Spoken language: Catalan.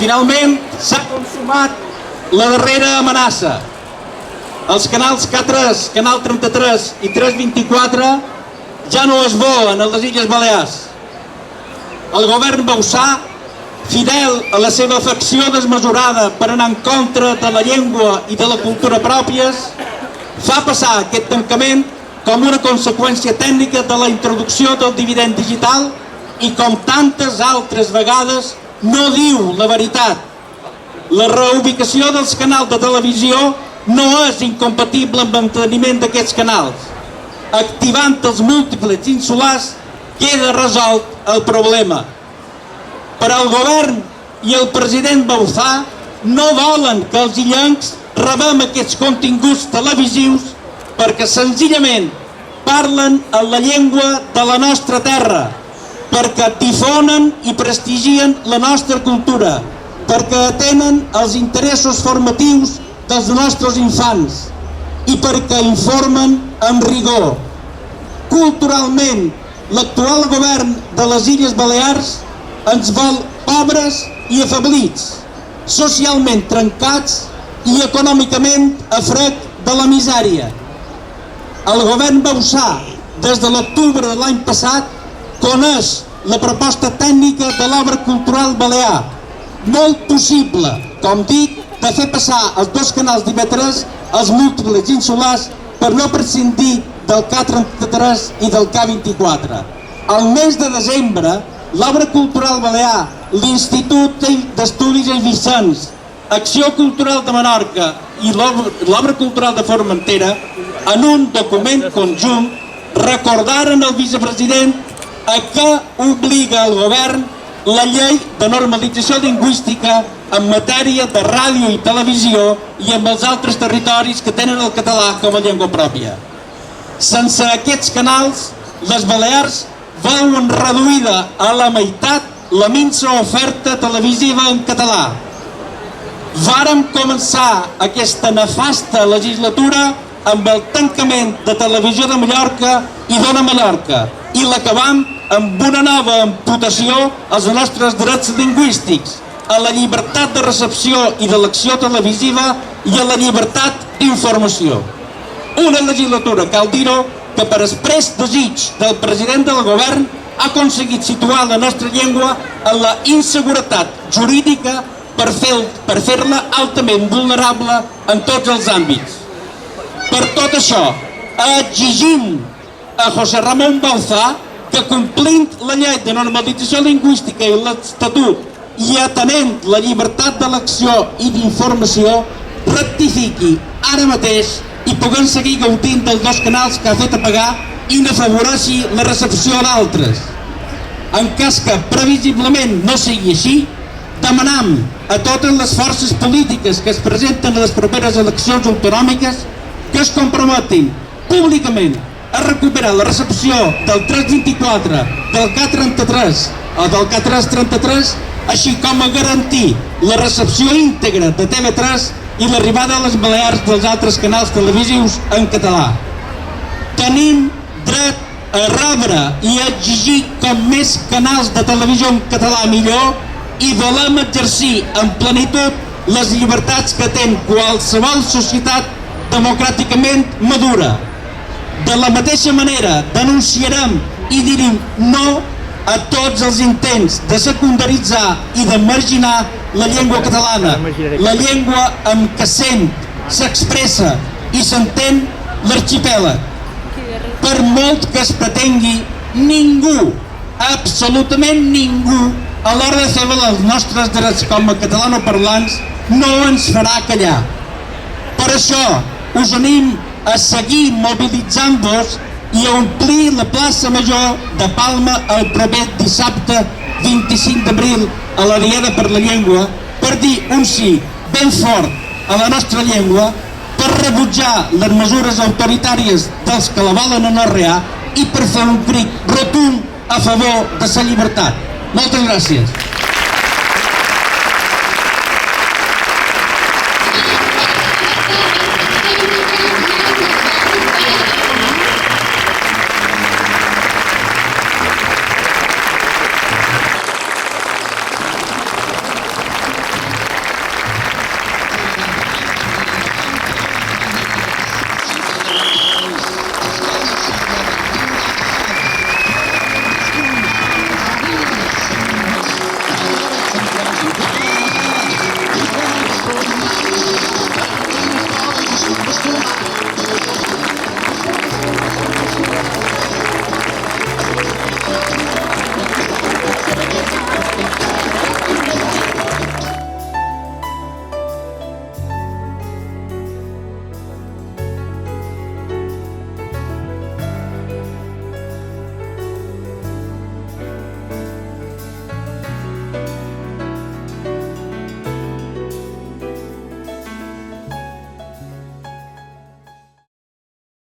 Finalment s'ha consumat la darrera amenaça. Els canals K3, Canal 33 i 324 ja no es volen a les Illes Balears. El govern bauçà, fidel a la seva afecció desmesurada per anar en contra de la llengua i de la cultura pròpies, fa passar aquest tancament com una conseqüència tècnica de la introducció del dividend digital i, com tantes altres vegades, no diu la veritat. La reubicació dels canals de televisió no és incompatible amb el manteniment d'aquests canals. Activant els múltiples insulars queda resolt el problema. Però el govern i el president Bauzá no volen que els illencs rebem aquests continguts televisius perquè senzillament parlen en la llengua de la nostra terra, perquè difonen i prestigien la nostra cultura, perquè atenen els interessos formatius dels nostres infants i perquè informen amb rigor. Culturalment, l'actual govern de les Illes Balears ens vol pobres i afablits, socialment trencats i econòmicament a frec de la misèria. El govern bauçà, des de l'octubre de l'any passat, coneix la proposta tècnica de l'obra cultural balear, molt possible, com dic, de fer passar els dos canals d'IV3 als múltiples insulars per no prescindir del K33 i del K24. Al mes de desembre, l'obra cultural balear, l'Institut d'Estudis Eivissens, Acció Cultural de Menorca i l'obra cultural de Formentera, en un document conjunt, recordaren al vicepresident a què obliga el govern la llei de normalització lingüística en matèria de ràdio i televisió i amb els altres territoris que tenen el català com a llengua pròpia. Sense aquests canals, les Balears veuen reduïda a la meitat la minsa oferta televisiva en català. Vàrem començar aquesta nefasta legislatura amb el tancament de Televisió de Mallorca i d'Ona Mallorca i l'acabam amb una nova amputació als nostres drets lingüístics, a la llibertat de recepció i d'elecció televisiva i a la llibertat d'informació. Una legislatura, cal dir-ho, que per exprés desig del president del govern ha aconseguit situar la nostra llengua en la inseguretat jurídica per fer-la altament vulnerable en tots els àmbits. Per tot això, exigim a José Ramón Bauzá que, complint la llei de normalització lingüística i l'Estatut i atenent la llibertat d'elecció i d'informació, rectifiqui ara mateix i puguem seguir gaudint dels dos canals que ha fet apagar i n'afavoreixi la recepció d'altres. En cas que previsiblement no sigui així, demanam a totes les forces polítiques que es presenten a les properes eleccions autonòmiques que es comprometin públicament a recuperar la recepció del 324, del K33 o del K333, així com a garantir la recepció íntegra de TV3 i l'arribada a les Balears dels altres canals televisius en català. Tenim dret a rebre i a exigir com més canals de televisió en català millor i volem exercir en plenitud les llibertats que té qualsevol societat democràticament madura. De la mateixa manera denunciarem i direm no a tots els intents de secundaritzar i de marginar la llengua catalana, la llengua amb què sent, s'expressa i s'entén l'arxipèlag. Per molt que es pretengui, ningú, absolutament ningú, a l'hora de fer els nostres drets com a catalanoparlants, no ens farà callar. Per això us anim a seguir mobilitzant-vos i a omplir la plaça Major de Palma el proper dissabte 25 d'abril a la Diada per la Llengua per dir un sí ben fort a la nostra llengua, per rebutjar les mesures autoritàries dels que la volen anorrear i per fer un crit rotund a favor de la llibertat. Moltes gràcies.